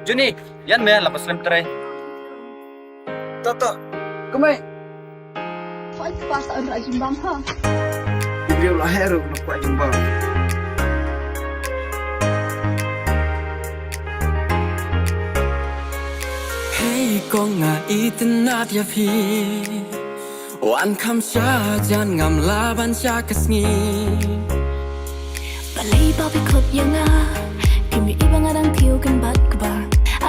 Juni, yan me lapas lem tray. Toto, kumay. Phải pas ở lại chim bám ha. Bibir lahir nak buat jumpa. Hey kong nga itinat ya phi wan kham sha jan ngam laban sha kasngi Balay ba bikot yang kimi ibang adang piu kan bat kaba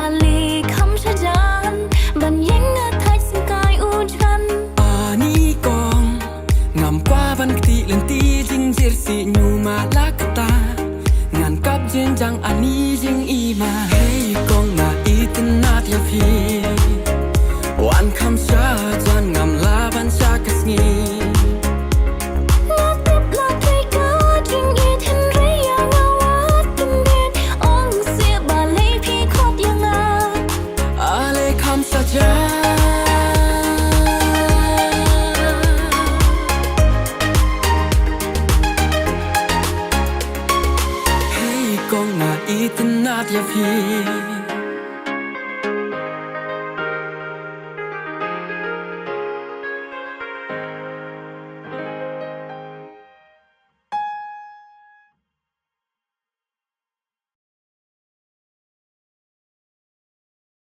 ali kham shajan ban yang na thai singkai ujan ani kong ngam kwa ban kti len ti jing jir si nyu ma la kata ngan kap jin jang ani jing i ma hey kong nga itinat ya phi wan kham sha jan ngam laban sha kasngi Hey, kong na itinat ya phi